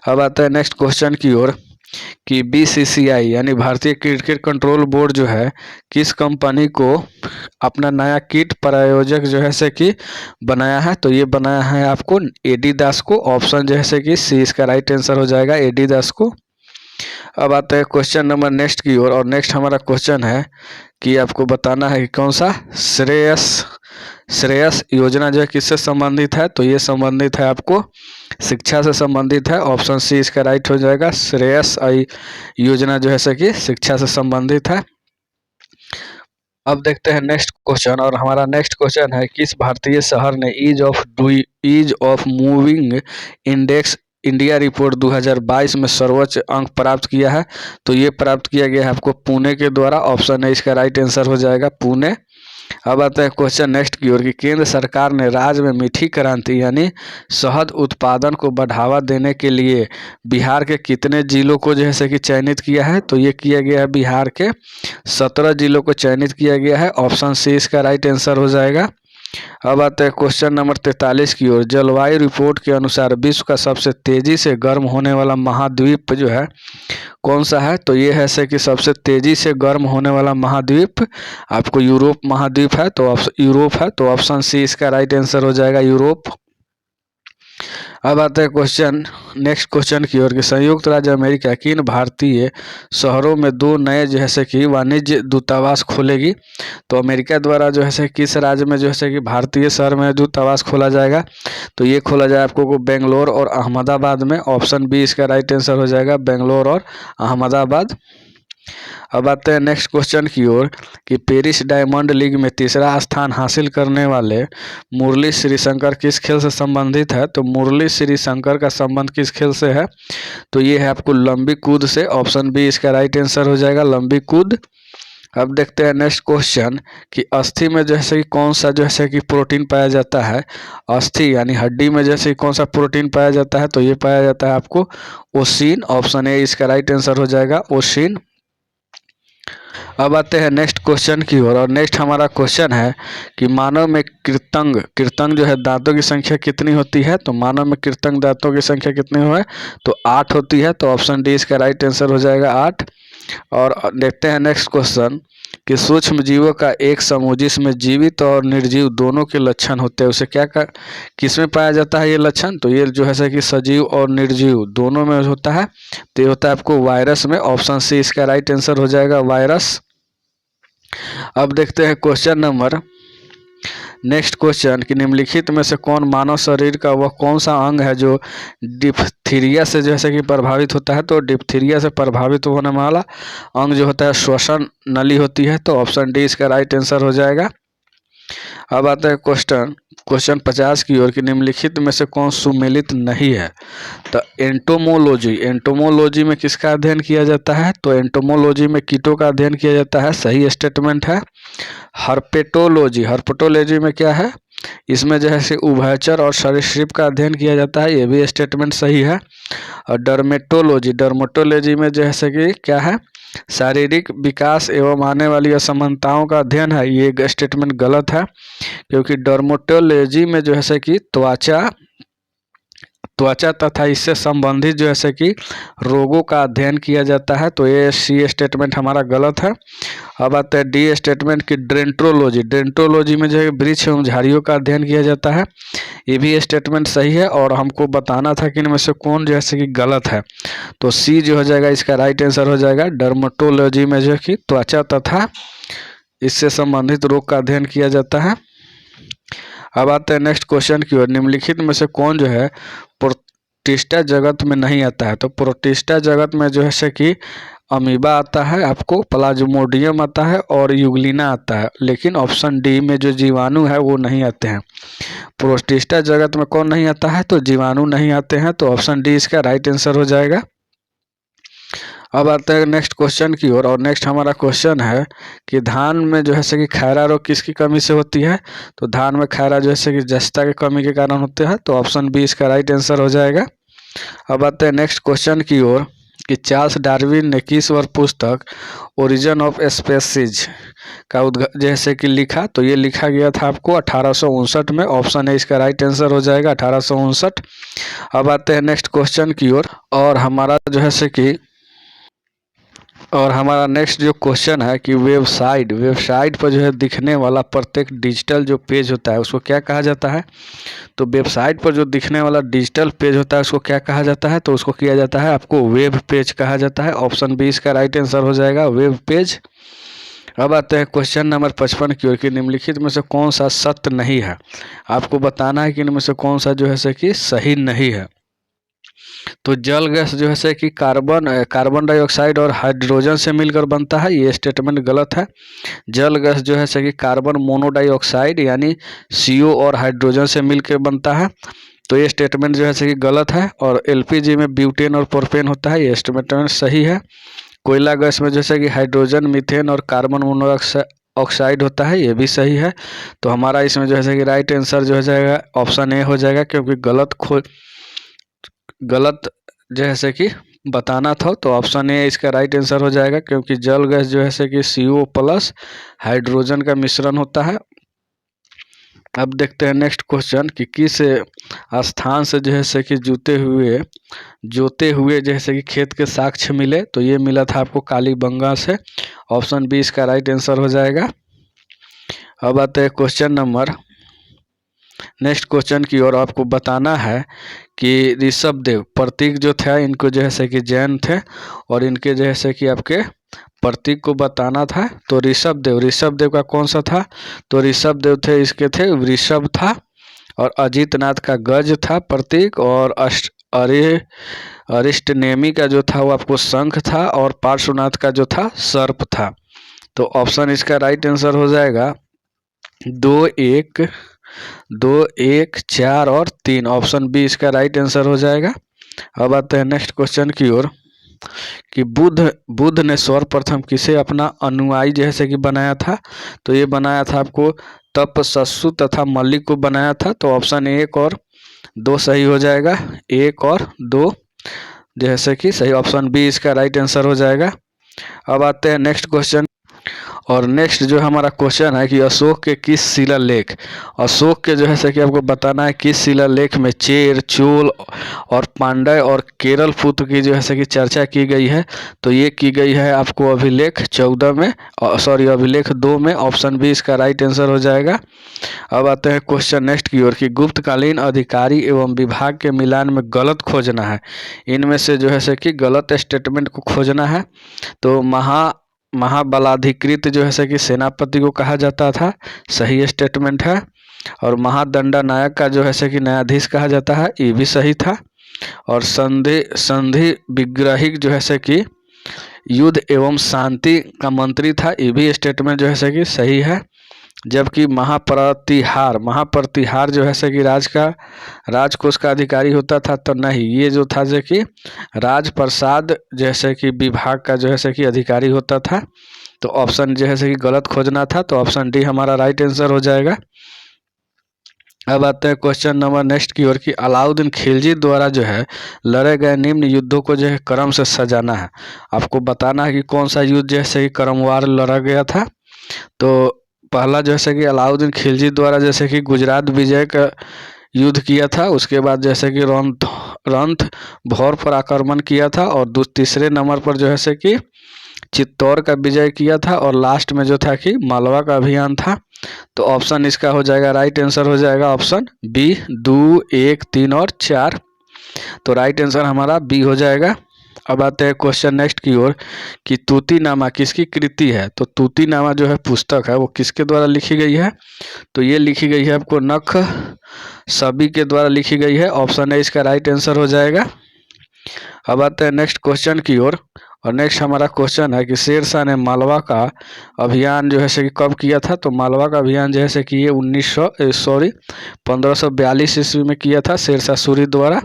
अब आता है नेक्स्ट क्वेश्चन की ओर कि बीसीसीआई यानी भारतीय क्रिकेट कंट्रोल बोर्ड जो है किस कंपनी को अपना नया किट प्रायोजक जो है से कि बनाया है, तो ये बनाया है आपको एडिडास को। ऑप्शन जो है से कि सी इसका राइट आंसर हो जाएगा, एडिडास को। अब आता है क्वेश्चन नंबर नेक्स्ट की ओर, और नेक्स्ट हमारा क्वेश्चन है कि आपको बताना है कि कौन सा श्रेयस योजना जो है किससे संबंधित है, तो ये संबंधित है आपको शिक्षा से संबंधित है। ऑप्शन सी इसका राइट हो जाएगा, श्रेयस योजना जो है से कि शिक्षा से संबंधित है। अब देखते हैं नेक्स्ट क्वेश्चन, और हमारा नेक्स्ट क्वेश्चन है किस भारतीय शहर ने ease of moving index India report 2022 में सर्वोच्च अंक प्राप्त किया है, तो ये प्राप्त किया गया है आपको पुणे के द्वारा। ऑप्शन है इसका राइट आंसर हो जाएगा, पुणे। अब आता है क्वेश्चन नेक्स्ट की ओर कि केंद्र सरकार ने राज्य में मीठी क्रांति यानी शहद उत्पादन को बढ़ावा देने के लिए बिहार के कितने जिलों को जैसे कि चयनित किया है, तो ये किया गया है बिहार के 17 जिलों को चयनित किया गया है। ऑप्शन सी इसका राइट आंसर हो जाएगा। अब आते हैं क्वेश्चन नंबर 43 की ओर, जलवायु रिपोर्ट के अनुसार विश्व का सबसे तेजी से गर्म होने वाला महाद्वीप जो है कौन सा है, तो ये है से कि सबसे तेजी से गर्म होने वाला महाद्वीप आपको यूरोप महाद्वीप है, तो यूरोप है, तो ऑप्शन सी इसका राइट आंसर हो जाएगा, यूरोप। अब आता है क्वेश्चन नेक्स्ट क्वेश्चन की ओर कि संयुक्त राज्य अमेरिका किन भारतीय शहरों में 2 नए जो है से कि वाणिज्य दूतावास खोलेगी, तो अमेरिका द्वारा जो है से किस राज्य में जो है से कि भारतीय शहर में दूतावास खोला जाएगा, तो ये खोला जाए आपको बेंगलोर और अहमदाबाद में। ऑप्शन बी इसका राइट आंसर हो जाएगा, बेंगलोर और अहमदाबाद। अब आते हैं नेक्स्ट क्वेश्चन की ओर कि पेरिस डायमंड लीग में तीसरा स्थान हासिल करने वाले मुरली श्रीशंकर किस खेल से संबंधित है, तो मुरली श्रीशंकर का संबंध किस खेल से है, तो ये है आपको लंबी कूद से। ऑप्शन बी इसका राइट आंसर हो जाएगा, लंबी कूद। अब देखते हैं नेक्स्ट क्वेश्चन कि अस्थि में जैसे कि कौन सा जैसे कि प्रोटीन पाया जाता है, अस्थि यानी हड्डी में जैसे कि कौन सा प्रोटीन पाया जाता है, तो ये पाया जाता है आपको ओसिन। ऑप्शन ए इसका राइट आंसर हो जाएगा, ओसिन। अब आते हैं नेक्स्ट क्वेश्चन की ओर, और नेक्स्ट हमारा क्वेश्चन है कि मानव में कृतंग जो है दांतों की संख्या कितनी होती है, तो मानव में कृतंग दांतों की संख्या कितनी है, तो 8 होती है, तो ऑप्शन डी इसका राइट आंसर हो जाएगा, 8। और देखते हैं नेक्स्ट क्वेश्चन कि सूक्ष्म जीवों का एक समूह जिसमें जीवित और निर्जीव दोनों के लक्षण होते हैं उसे किस में पाया जाता है ये लक्षण, तो ये जो है कि सजीव और निर्जीव दोनों में होता है, तो ये होता है आपको वायरस में। ऑप्शन सी इसका राइट आंसर हो जाएगा, वायरस। अब देखते हैं क्वेश्चन नंबर नेक्स्ट क्वेश्चन कि निम्नलिखित में से कौन मानव शरीर का वह कौन सा अंग है जो डिप्थीरिया से जैसे कि प्रभावित होता है, तो डिप्थीरिया से प्रभावित होने वाला अंग जो होता है श्वसन नली होती है, तो ऑप्शन डी इसका राइट आंसर हो जाएगा। अब आता है क्वेश्चन 50 की ओर कि निम्नलिखित में से कौन सुमेलित नहीं है, तो एंटोमोलॉजी में किसका अध्ययन किया जाता है, तो एंटोमोलॉजी में कीटों का अध्ययन किया जाता है, सही स्टेटमेंट है। हर्पेटोलॉजी में क्या है, इसमें जो है से उभयचर और सरीसृप का अध्ययन किया जाता है, ये भी स्टेटमेंट सही है। और डर्मेटोलॉजी में जो है से कि क्या है, शारीरिक विकास एवं आने वाली असमानताओं का अध्ययन है, ये स्टेटमेंट गलत है, क्योंकि डर्मेटोलॉजी में जो है कि त्वचा तथा इससे संबंधित जो है कि रोगों का अध्ययन किया जाता है। तो ये सी स्टेटमेंट हमारा गलत है। अब आते हैं डी स्टेटमेंट की डेंट्रोलॉजी में जो है वृक्ष एवं झाड़ियों का अध्ययन किया जाता है, ये भी स्टेटमेंट सही है और हमको बताना था कि इनमें से कौन जो है कि गलत है। तो सी जो हो जाएगा इसका राइट आंसर हो जाएगा, डर्मेटोलॉजी में जो है कि त्वचा तथा इससे संबंधित रोग का अध्ययन किया जाता है। अब आते हैं नेक्स्ट क्वेश्चन की ओर, निम्नलिखित में से कौन जो है प्रोटिस्टा जगत में नहीं आता है। तो प्रोटिस्टा जगत में जो है कि अमीबा आता है, आपको प्लाज्मोडियम आता है और यूग्लिना आता है, लेकिन ऑप्शन डी में जो जीवाणु है वो नहीं आते हैं। प्रोटिस्टा जगत में कौन नहीं आता है, तो जीवाणु नहीं आते हैं, तो ऑप्शन डी इसका राइट आंसर हो जाएगा। अब आते हैं नेक्स्ट क्वेश्चन की ओर, और नेक्स्ट हमारा क्वेश्चन है कि धान में जो है कि खैरा रोग किसकी कमी से होती है। तो धान में खैरा जो है कि जस्ता की कमी के कारण होते हैं, तो ऑप्शन बी इसका राइट आंसर हो जाएगा। अब आते हैं नेक्स्ट क्वेश्चन की ओर कि चार्ल्स डार्विन ने किस वर्ष पुस्तक ओरिजिन ऑफ स्पीसीज का जैसे कि लिखा। तो ये लिखा गया था आपको 1859 में, ऑप्शन है इसका राइट आंसर हो जाएगा 1859। अब आते हैं नेक्स्ट क्वेश्चन की ओर, और हमारा जो है कि हमारा नेक्स्ट जो क्वेश्चन है कि वेबसाइट पर जो है दिखने वाला प्रत्येक डिजिटल जो पेज होता है उसको क्या कहा जाता है। तो वेबसाइट पर जो दिखने वाला डिजिटल पेज होता है उसको क्या कहा जाता है, तो उसको किया जाता है आपको वेब पेज कहा जाता है। ऑप्शन बी इसका राइट आंसर हो जाएगा, वेब पेज। अब आते हैं क्वेश्चन नंबर 55 की ओर कि निम्नलिखित में से कौन सा सत्य नहीं है। आपको बताना है कि इनमें से कौन सा जो है कि सही नहीं है। तो जल गैस जो है कि कार्बन डाइऑक्साइड और हाइड्रोजन से मिलकर बनता है, ये स्टेटमेंट गलत है। जल गैस जो है कि कार्बन मोनोडाइऑक्साइड यानी CO और हाइड्रोजन से मिलकर बनता है, तो ये स्टेटमेंट जो है कि गलत है। और LPG में ब्यूटेन और प्रोपेन होता है, ये स्टेटमेंट सही है। कोयला गैस में जैसे कि हाइड्रोजन, मीथेन और कार्बन मोनोऑक्साइड होता है, ये भी सही है। तो हमारा इसमें जो है कि राइट आंसर जो हो जाएगा ऑप्शन ए हो जाएगा, क्योंकि गलत जैसे कि बताना था, तो ऑप्शन ए इसका राइट आंसर हो जाएगा, क्योंकि जल गैस जो है कि CO प्लस हाइड्रोजन का मिश्रण होता है। अब देखते हैं नेक्स्ट क्वेश्चन कि किस स्थान से जो है कि जोते हुए जैसे कि खेत के साक्ष्य मिले। तो ये मिला था आपको कालीबंगा से, ऑप्शन बी इसका राइट आंसर हो जाएगा। अब आते हैं नेक्स्ट क्वेश्चन की ओर, आपको बताना है कि ऋषभदेव प्रतीक जो थे इनको जो है कि जैन थे, और इनके जैसे कि आपके प्रतीक को बताना था। तो ऋषभदेव का कौन सा था, तो ऋषभदेव थे इसके थे वृषभ था, और अजितनाथ का गज था प्रतीक, और अरिष्टनेमी का जो था वो आपको शंख था, और पार्श्वनाथ का जो था सर्प था। तो ऑप्शन इसका राइट आंसर हो जाएगा 2, 1, 4 और 3, ऑप्शन बी इसका राइट आंसर हो जाएगा। अब आते हैं नेक्स्ट क्वेश्चन की ओर कि बुद्ध ने सर्वप्रथम किसे अपना अनुयायी जैसे कि बनाया था। तो ये बनाया था आपको तपस्सु तथा मल्लिक को बनाया था। तो ऑप्शन 1 और 2 सही हो जाएगा, 1 और 2 जैसे कि सही, ऑप्शन बी इसका राइट आंसर हो जाएगा। अब आते हैं नेक्स्ट क्वेश्चन, और नेक्स्ट जो हमारा क्वेश्चन है कि अशोक के किस शिलालेख, अशोक के जो है कि आपको बताना है किस शिलालेख में चेर, चोल और पांड्य और केरल पुत्र की जो है कि चर्चा की गई है। तो ये की गई है आपको अभिलेख 14 में, अभिलेख 2 में, ऑप्शन बी इसका राइट आंसर हो जाएगा। अब आते हैं क्वेश्चन नेक्स्ट की ओर कि गुप्तकालीन अधिकारी एवं विभाग के मिलान में गलत खोजना है। इनमें से जो है कि गलत स्टेटमेंट को खोजना है। तो महाबलाधिकृत जो है कि सेनापति को कहा जाता था, सही स्टेटमेंट है। और महादंडानायक का जो है कि न्यायाधीश कहा जाता है, ये भी सही था। और संधि विग्रहिक जो है कि युद्ध एवं शांति का मंत्री था, ये भी स्टेटमेंट जो है कि सही है। जबकि महाप्रतिहार जो है कि राजकोष का अधिकारी होता था, तो नहीं, ये जो था जो कि राजप्रसाद जैसे कि विभाग का जो है कि अधिकारी होता था। तो ऑप्शन जो है कि गलत खोजना था, तो ऑप्शन डी हमारा राइट आंसर हो जाएगा। अब आते हैं क्वेश्चन नंबर नेक्स्ट की ओर कि अलाउद्दीन खिलजी द्वारा जो है लड़े गए निम्न युद्धों को जो है क्रम से सजाना है। आपको बताना है कि कौन सा युद्ध जैसे कि क्रमवार लड़ा गया था। तो पहला जैसे कि अलाउद्दीन खिलजी द्वारा जैसे कि गुजरात विजय का युद्ध किया था, उसके बाद जैसे कि रणथंभौर पर आक्रमण किया था, और तीसरे नंबर पर जो है से कि चित्तौड़ का विजय किया था, और लास्ट में जो था कि मालवा का अभियान था। तो ऑप्शन इसका हो जाएगा, राइट आंसर हो जाएगा ऑप्शन बी, 2, 1, 3 और 4। तो राइट आंसर हमारा बी हो जाएगा। अब आते हैं क्वेश्चन नेक्स्ट की ओर कि तूतीनामा किसकी कृति है। तो तूतीनामा जो है पुस्तक है, वो किसके द्वारा लिखी गई है। तो ये लिखी गई है आपको नख सभी के द्वारा लिखी गई है। ऑप्शन ए इसका राइट आंसर हो जाएगा। अब आते हैं नेक्स्ट क्वेश्चन की ओर, और नेक्स्ट हमारा क्वेश्चन है कि शेरशाह ने मालवा का अभियान जो है से कि कब किया था। तो मालवा का अभियान जो है से कि ये 1542 ईस्वी में किया था शेरशाह सूरी द्वारा।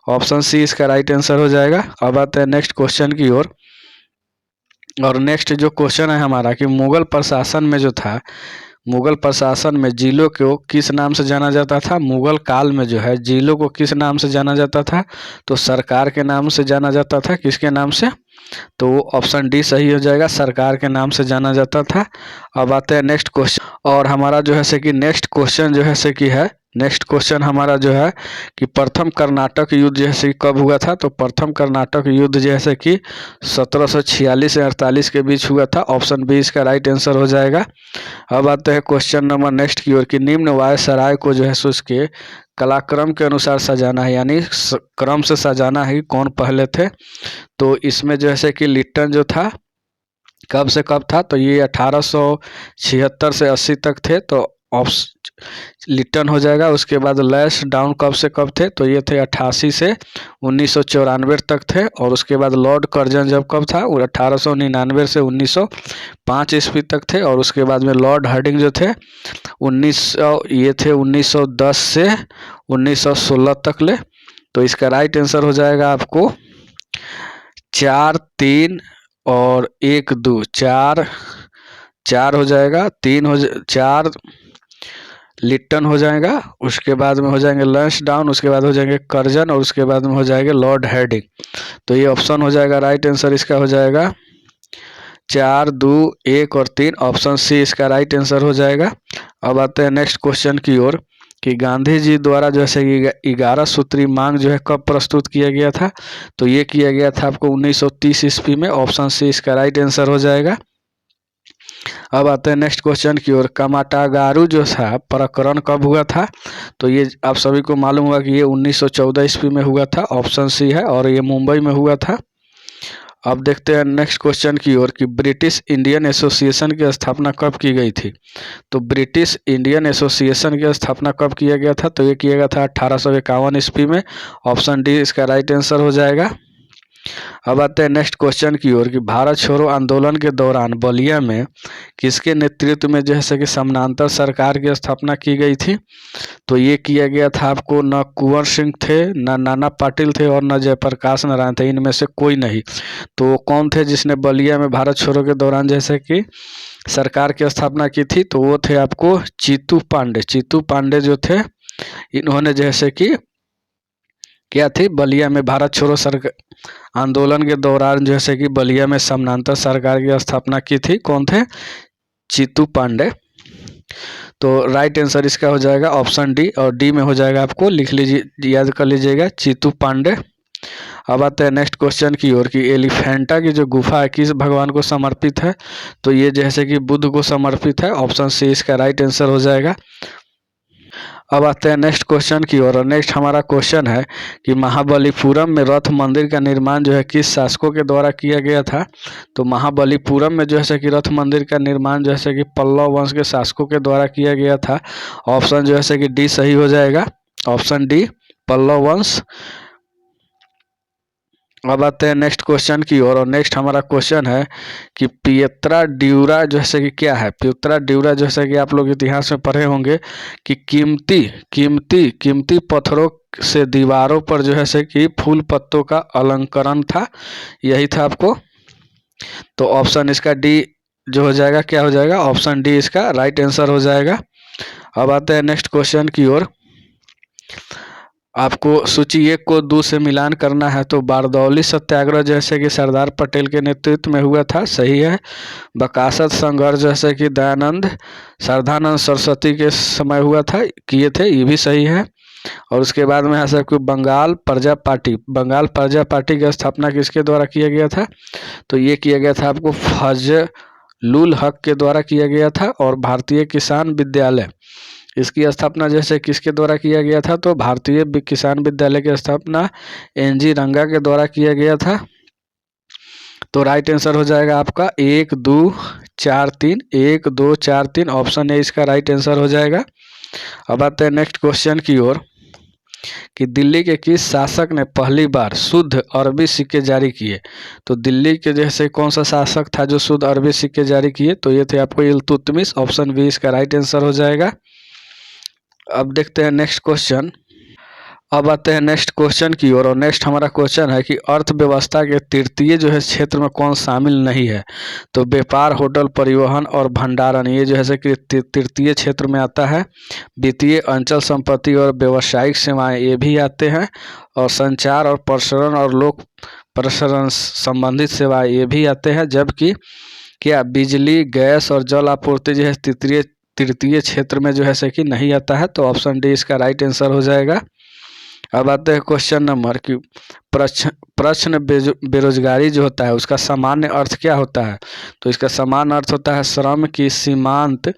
ऑप्शन सी इसका राइट आंसर हो जाएगा। अब आते हैं नेक्स्ट क्वेश्चन की ओर, और नेक्स्ट जो क्वेश्चन है हमारा कि मुगल प्रशासन में जो था, मुगल प्रशासन में जिलों को किस नाम से जाना जाता था। मुगल काल में जो है जिलों को किस नाम से जाना जाता था। तो सरकार के नाम से जाना जाता था। किसके नाम से। तो ऑप्शन डी सही हो जाएगा, सरकार के नाम से जाना जाता था। अब आते हैं नेक्स्ट क्वेश्चन, और हमारा जो है से कि नेक्स्ट क्वेश्चन जो है से कि है, नेक्स्ट क्वेश्चन हमारा जो है कि प्रथम कर्नाटक युद्ध जैसे कब हुआ था। तो प्रथम कर्नाटक युद्ध जैसे कि 1746 से 48 के बीच हुआ था। ऑप्शन बी इसका राइट आंसर हो जाएगा। अब आते हैं क्वेश्चन नंबर नेक्स्ट की ओर कि निम्न वायसराय को जो है सो उसके कलाक्रम के अनुसार सजाना है, यानी क्रम से सजाना है कि कौन पहले थे। तो इसमें जैसे कि लिट्टन जो था कब से कब था। तो ये 1876 से 80 तक थे। तो लिट्टन हो जाएगा। उसके बाद लैश डाउन कब से कब थे। तो ये थे 88 से 1994 तक थे। और उसके बाद लॉर्ड कर्जन जब कब था, वो 1899 से 1905 ईस्वी तक थे। और उसके बाद में लॉर्ड हार्डिंग जो थे 1910 से 1916 तक ले। तो इसका राइट आंसर हो जाएगा आपको 4, 3 और 1, 2, 4 हो जाएगा, 4 लिट्टन हो जाएगा। उसके बाद में हो जाएंगे लंच डाउन, उसके बाद हो जाएंगे कर्जन, और उसके बाद में हो जाएंगे लॉर्ड हार्डिंग। तो ये ऑप्शन हो जाएगा, राइट आंसर इसका हो जाएगा 4, 2, 1 और 3। ऑप्शन सी इसका राइट आंसर हो जाएगा। अब आते हैं नेक्स्ट क्वेश्चन की ओर कि गांधी जी द्वारा जैसे कि 11 सूत्री मांग जो है कब प्रस्तुत किया गया था। तो ये किया गया था आपको 1930 ईस्वी में। ऑप्शन सी इसका राइट आंसर हो जाएगा। अब आते हैं नेक्स्ट क्वेश्चन की ओर, कामाटागारू जो था प्रकरण कब हुआ था। तो ये आप सभी को मालूम हुआ कि ये 1914 ईस्वी में हुआ था। ऑप्शन सी है, और ये मुंबई में हुआ था। अब देखते हैं नेक्स्ट क्वेश्चन की ओर कि ब्रिटिश इंडियन एसोसिएशन की स्थापना कब की गई थी। तो ब्रिटिश इंडियन एसोसिएशन की स्थापना कब किया गया था। तो ये किया गया था 1851 ईस्वी में। ऑप्शन डी इसका राइट आंसर हो जाएगा। अब आते हैं नेक्स्ट क्वेश्चन की ओर कि भारत छोड़ो आंदोलन के दौरान बलिया में किसके नेतृत्व में जैसे कि समानांतर सरकार की स्थापना की गई थी। तो ये किया गया था आपको, न कुंवर सिंह थे, न नाना पाटिल थे, और न जयप्रकाश नारायण थे। इनमें से कोई नहीं। तो कौन थे जिसने बलिया में भारत छोड़ो के दौरान जैसे कि सरकार की स्थापना की थी। तो वो थे आपको चीतू पांडे। चीतू पांडे जो थे, इन्होंने जैसे कि क्या थी, बलिया में भारत छोड़ो आंदोलन के दौरान जैसे कि बलिया में समानांतर सरकार की स्थापना की थी। कौन थे, चीतू पांडे। तो राइट आंसर इसका हो जाएगा ऑप्शन डी, और डी में हो जाएगा आपको लिख लीजिए, याद कर लीजिएगा, चीतू पांडे। अब आते हैं नेक्स्ट क्वेश्चन की ओर कि एलिफेंटा की जो गुफा है किस भगवान को समर्पित है। तो ये जैसे कि बुद्ध को समर्पित है। ऑप्शन सी इसका राइट आंसर हो जाएगा। अब आते हैं नेक्स्ट क्वेश्चन की ओर, और नेक्स्ट हमारा क्वेश्चन है कि महाबलीपुरम में रथ मंदिर का निर्माण जो है किस शासकों के द्वारा किया गया था। तो महाबलीपुरम में जो है कि रथ मंदिर का निर्माण जैसे कि पल्लव वंश के शासकों के द्वारा किया गया था। ऑप्शन जो है कि डी सही हो जाएगा। ऑप्शन डी, पल्लव वंश। अब आते हैं नेक्स्ट क्वेश्चन की ओर, और नेक्स्ट हमारा क्वेश्चन है कि पियत्रा ड्यूरा जैसे कि क्या है। पियत्रा ड्यूरा जैसे कि आप लोग इतिहास में पढ़े होंगे कि कीमती पत्थरों से दीवारों पर जो है से कि फूल पत्तों का अलंकरण था। यही था आपको। तो ऑप्शन इसका डी जो हो जाएगा, क्या हो जाएगा, ऑप्शन डी इसका राइट आंसर हो जाएगा। अब आते हैं नेक्स्ट क्वेश्चन की ओर। आपको सूची 1 को 2 से मिलान करना है। तो बारदौली सत्याग्रह जैसे कि सरदार पटेल के नेतृत्व में हुआ था, सही है। बकासत संघर्ष जैसे कि दयानंद श्रद्धानंद सरस्वती के समय हुआ था, किए थे, ये भी सही है। और उसके बाद में ऐसा कि बंगाल प्रजा पार्टी की स्थापना किसके द्वारा किया गया था? तो ये किया गया था आपको फजलुल हक के द्वारा किया गया था। और भारतीय किसान विद्यालय, इसकी स्थापना जैसे किसके द्वारा किया गया था? तो भारतीय किसान विद्यालय की स्थापना NG रंगा के द्वारा किया गया था। तो राइट आंसर हो जाएगा आपका 1 2 4 3, 1 2 4 3, ऑप्शन ए इसका राइट आंसर हो जाएगा। अब आते हैं नेक्स्ट क्वेश्चन की ओर कि दिल्ली के किस शासक ने पहली बार शुद्ध अरबी सिक्के जारी किए? तो दिल्ली के जैसे कौन सा शासक था जो शुद्ध अरबी सिक्के जारी किए? तो ये थे आपको इल्तुतमिश, ऑप्शन बी इसका राइट आंसर हो जाएगा। अब देखते हैं नेक्स्ट क्वेश्चन। अब आते हैं नेक्स्ट क्वेश्चन की ओर। और नेक्स्ट हमारा क्वेश्चन है कि अर्थव्यवस्था के तृतीय जो है क्षेत्र में कौन शामिल नहीं है? तो व्यापार, होटल, परिवहन और भंडारण, ये जो है कि तृतीय क्षेत्र में आता है। वित्तीय, अंचल संपत्ति और व्यावसायिक सेवाएं, ये भी आते हैं। और संचार और प्रसारण और लोक प्रसारण संबंधित सेवाएं, ये भी आते हैं। जबकि क्या बिजली, गैस और जल आपूर्ति जो है तृतीय क्षेत्र में जो है कि नहीं आता है। तो ऑप्शन डी इसका राइट आंसर हो जाएगा। अब आते हैं क्वेश्चन नंबर कि प्रश्न बेरोजगारी जो होता है उसका सामान्य अर्थ क्या होता है? तो इसका सामान्य अर्थ होता है श्रम की सीमांत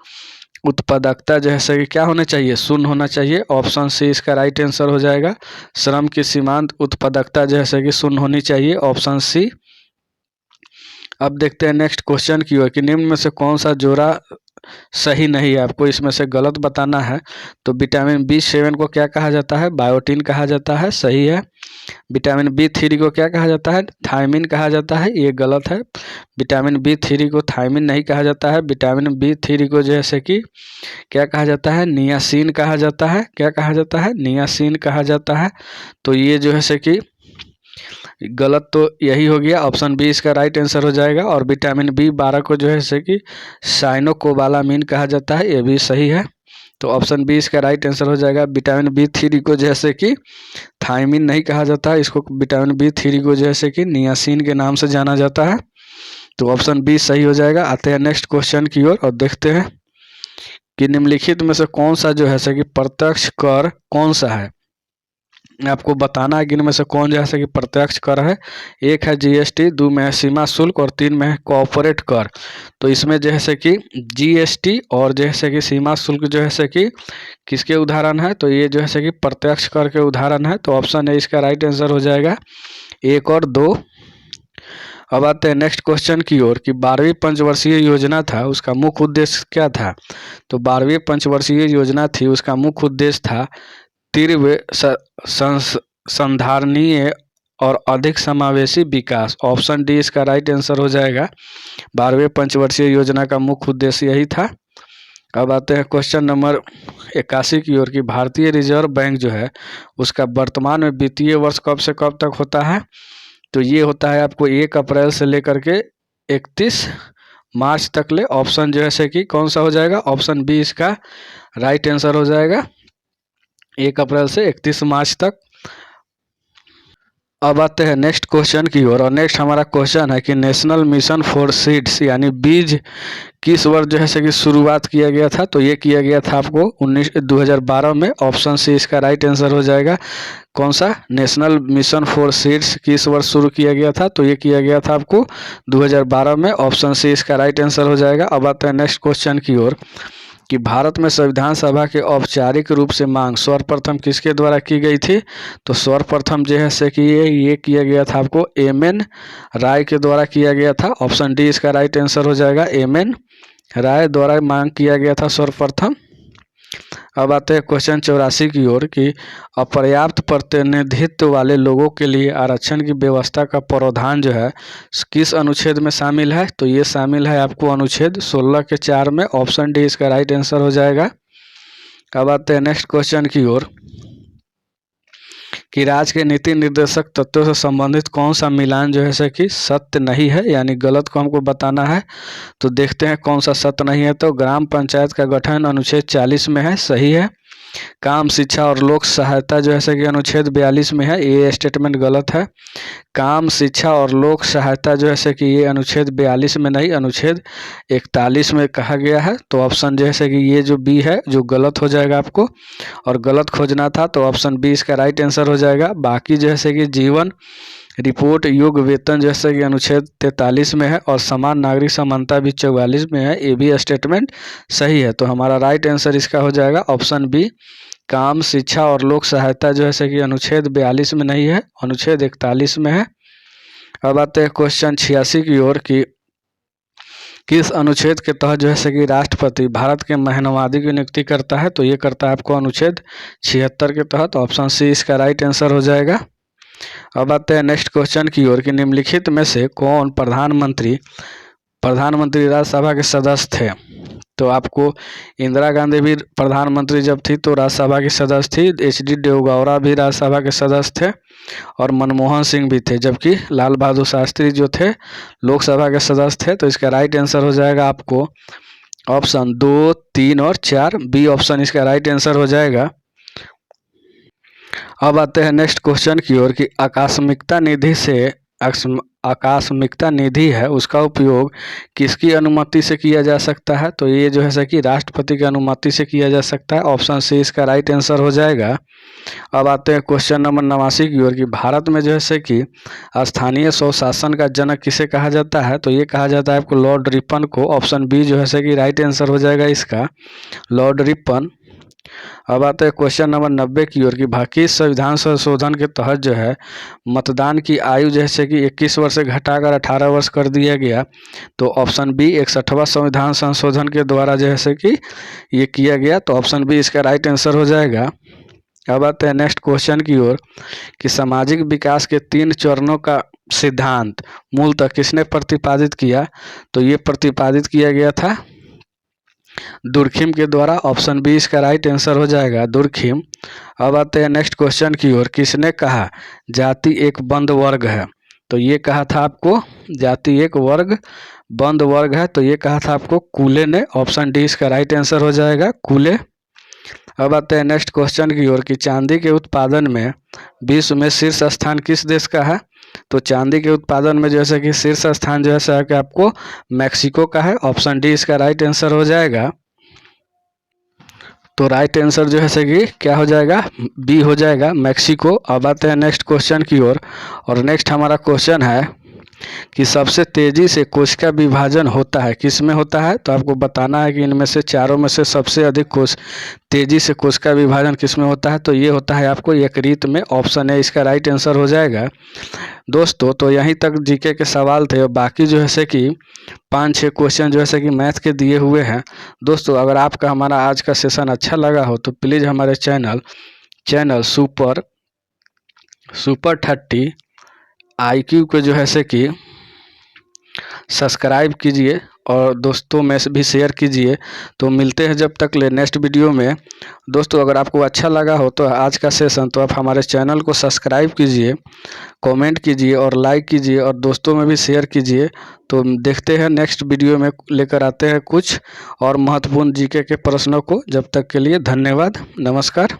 उत्पादकता जैसे कि क्या होना चाहिए? शून्य होना चाहिए। ऑप्शन सी इसका राइट आंसर हो जाएगा। श्रम की सीमांत उत्पादकता जैसे कि शून्य होनी चाहिए, ऑप्शन सी। अब देखते हैं नेक्स्ट क्वेश्चन की ओर कि निम्न में से कौन सा जोड़ा सही नहीं है, आपको इसमें से गलत बताना है। तो विटामिन B7 को क्या कहा जाता है? बायोटिन कहा जाता है, सही है। विटामिन B3 को क्या कहा जाता है? थायमिन कहा जाता है, ये गलत है। विटामिन B3 को थायमिन नहीं कहा जाता है। विटामिन B3 को जैसे कि क्या कहा जाता है? नियासिन कहा जाता है। क्या कहा जाता है? नियासिन कहा जाता है। तो ये जो है कि गलत तो यही हो गया, ऑप्शन बी इसका राइट आंसर हो जाएगा। और विटामिन B12 को जो है कि साइनोकोबालामिन कहा जाता है, ये भी सही है। तो ऑप्शन बी इसका राइट आंसर हो जाएगा। विटामिन B3 को जैसे कि थायमिन नहीं कहा जाता है, इसको विटामिन B3 को जैसे कि नियासिन के नाम से जाना जाता है। तो ऑप्शन बी सही हो जाएगा। आते हैं नेक्स्ट क्वेश्चन की ओर और देखते हैं कि निम्नलिखित में से कौन सा जो है कि प्रत्यक्ष कर कौन सा है? आपको बताना है कि इनमें से कौन जैसे कि प्रत्यक्ष कर है। 1 है GST, 2 में है सीमा शुल्क और 3 में है कॉर्पोरेट कर। तो इसमें जैसे कि GST और जैसे कि सीमा शुल्क जो है कि किसके उदाहरण है? तो ये जो है कि प्रत्यक्ष कर के उदाहरण है। तो ऑप्शन है इसका राइट आंसर हो जाएगा 1 और 2। अब आते हैं नेक्स्ट क्वेश्चन की ओर कि 12वीं पंचवर्षीय योजना था, उसका मुख्य उद्देश्य क्या था? तो 12वीं पंचवर्षीय योजना थी, उसका मुख्य उद्देश्य था तीव्र संधारणीय और अधिक समावेशी विकास। ऑप्शन डी इसका राइट आंसर हो जाएगा। 12वें पंचवर्षीय योजना का मुख्य उद्देश्य यही था। अब आते हैं क्वेश्चन नंबर 81 की ओर कि भारतीय रिजर्व बैंक जो है उसका वर्तमान में वित्तीय वर्ष कब से कब तक होता है? तो ये होता है आपको 1 अप्रैल से लेकर के 31 मार्च तक ले। ऑप्शन जो है कि कौन सा हो जाएगा? ऑप्शन बी इसका राइट आंसर हो जाएगा, 1 अप्रैल से 31 मार्च तक। अब आते हैं नेक्स्ट क्वेश्चन की ओर। और नेक्स्ट हमारा क्वेश्चन है कि नेशनल मिशन फॉर सीड्स यानी बीज किस वर्ष जो है कि शुरुआत किया गया था? तो ये किया गया था आपको 2012 में। ऑप्शन सी इसका राइट आंसर हो जाएगा। कौन सा? नेशनल मिशन फॉर सीड्स किस वर्ष शुरू किया गया था? तो ये किया गया था आपको 2012 में। ऑप्शन सी इसका राइट आंसर हो जाएगा। अब आते हैं नेक्स्ट क्वेश्चन की ओर कि भारत में संविधान सभा के औपचारिक रूप से मांग सर्वप्रथम किसके द्वारा की गई थी? तो सर्वप्रथम जो है कि ये किया गया था आपको MN राय के द्वारा किया गया था। ऑप्शन डी इसका राइट आंसर हो जाएगा, MN राय द्वारा मांग किया गया था सर्वप्रथम। अब आते हैं क्वेश्चन 84 की ओर कि अपर्याप्त प्रतिनिधित्व वाले लोगों के लिए आरक्षण की व्यवस्था का प्रावधान जो है किस अनुच्छेद में शामिल है? तो ये शामिल है आपको अनुच्छेद 16 के 4 में। ऑप्शन डी इसका राइट आंसर हो जाएगा। अब आते हैं नेक्स्ट क्वेश्चन की ओर कि राज्य के नीति निर्देशक तत्वों से संबंधित कौन सा मिलान जो है कि सत्य नहीं है, यानी गलत को हमको बताना है। तो देखते हैं कौन सा सत्य नहीं है। तो ग्राम पंचायत का गठन अनुच्छेद 40 में है, सही है। काम, शिक्षा और लोक सहायता जो है कि अनुच्छेद 42 में है, ये स्टेटमेंट गलत है। काम, शिक्षा और लोक सहायता जो है कि ये अनुच्छेद 42 में नहीं, अनुच्छेद 41 में कहा गया है। तो ऑप्शन जो है कि ये जो बी है जो गलत हो जाएगा आपको, और गलत खोजना था तो ऑप्शन बी इसका राइट आंसर हो जाएगा। बाकी जो है कि जीवन रिपोर्ट, योग्य वेतन जैसे कि अनुच्छेद 43 में है, और समान नागरिक समानता भी 44 में है, ये भी स्टेटमेंट सही है। तो हमारा राइट आंसर इसका हो जाएगा ऑप्शन बी। काम, शिक्षा और लोक सहायता जो है कि अनुच्छेद 42 में नहीं है, अनुच्छेद 41 में है। अब आते हैं क्वेश्चन 86 की ओर कि किस अनुच्छेद के तहत जो है कि राष्ट्रपति भारत के महिमावादी की नियुक्ति करता है। तो ये करता है आपको अनुच्छेद 76 के तहत, ऑप्शन सी इसका राइट आंसर हो जाएगा। अब आते हैं नेक्स्ट क्वेश्चन की ओर कि निम्नलिखित में से कौन प्रधानमंत्री राज्यसभा के सदस्य थे। तो आपको इंदिरा गांधी भी प्रधानमंत्री जब थी तो राज्यसभा की सदस्य थी, एच.डी. देवगौड़ा भी राज्यसभा के सदस्य थे, और मनमोहन सिंह भी थे, जबकि लाल बहादुर शास्त्री जो थे लोकसभा के सदस्य थे। तो इसका राइट आंसर हो जाएगा आपको ऑप्शन 2, 3 और 4, बी ऑप्शन इसका राइट आंसर हो जाएगा। अब आते हैं नेक्स्ट क्वेश्चन की ओर कि आकस्मिकता निधि है उसका उपयोग किसकी अनुमति से किया जा सकता है। तो ये जो है कि राष्ट्रपति की अनुमति से किया जा सकता है, ऑप्शन सी इसका राइट आंसर हो जाएगा। अब आते हैं क्वेश्चन नंबर 89 की ओर कि भारत में जो है कि स्थानीय स्वशासन का जनक किसे कहा जाता है। तो ये कहा जाता है आपको लॉर्ड रिपन को, ऑप्शन बी जो है कि राइट आंसर हो जाएगा इसका, लॉर्ड रिपन। अब आते हैं क्वेश्चन नंबर 90 की ओर कि भारतीय संविधान संशोधन के तहत जो है मतदान की आयु जैसे कि 21 वर्ष से घटाकर 18 वर्ष कर दिया गया। तो ऑप्शन बी 61वां संविधान संशोधन के द्वारा जैसे कि ये किया गया, तो ऑप्शन बी इसका राइट आंसर हो जाएगा। अब आते हैं नेक्स्ट क्वेश्चन की ओर कि सामाजिक विकास के 3 चरणों का सिद्धांत मूलतः किसने प्रतिपादित किया। तो ये प्रतिपादित किया गया था दुर्खिम के द्वारा, ऑप्शन बी इसका राइट आंसर हो जाएगा, दुर्खिम। अब आते हैं नेक्स्ट क्वेश्चन की ओर, किसने कहा जाति एक बंद वर्ग है। तो ये कहा था आपको जाति एक बंद वर्ग है, तो ये कहा था आपको कूले ने, ऑप्शन डी इसका राइट आंसर हो जाएगा, कूले। अब आते हैं नेक्स्ट क्वेश्चन की ओर कि चांदी के उत्पादन में विश्व में शीर्ष स्थान किस देश का है। तो चांदी के उत्पादन में जैसे कि शीर्ष स्थान जो है कि आपको मैक्सिको का है, ऑप्शन डी इसका राइट आंसर हो जाएगा। तो राइट आंसर जो है कि क्या हो जाएगा, बी हो जाएगा, मैक्सिको। अब आते हैं नेक्स्ट क्वेश्चन की ओर, और नेक्स्ट हमारा क्वेश्चन है कि सबसे तेजी से कोशिका विभाजन होता है किस में होता है। तो आपको बताना है कि इनमें से चारों में से सबसे अधिक तेजी से कोशिका विभाजन किस में होता है। तो ये होता है आपको यकृत में, ऑप्शन ए इसका राइट आंसर हो जाएगा। दोस्तों तो यहीं तक जीके के सवाल थे, और बाकी जो है कि 5-6 क्वेश्चन जो है कि मैथ के दिए हुए हैं। दोस्तों अगर आपका हमारा आज का सेशन अच्छा लगा हो तो प्लीज़ हमारे चैनल सुपर 30 IQ को जो है कि सब्सक्राइब कीजिए और दोस्तों में से भी शेयर कीजिए। तो मिलते हैं जब तक ले नेक्स्ट वीडियो में। दोस्तों अगर आपको अच्छा लगा हो तो आज का सेशन, तो आप हमारे चैनल को सब्सक्राइब कीजिए, कमेंट कीजिए और लाइक कीजिए, और दोस्तों में भी शेयर कीजिए। तो देखते हैं नेक्स्ट वीडियो में लेकर आते हैं कुछ और महत्वपूर्ण जीके के प्रश्नों को। जब तक के लिए धन्यवाद, नमस्कार।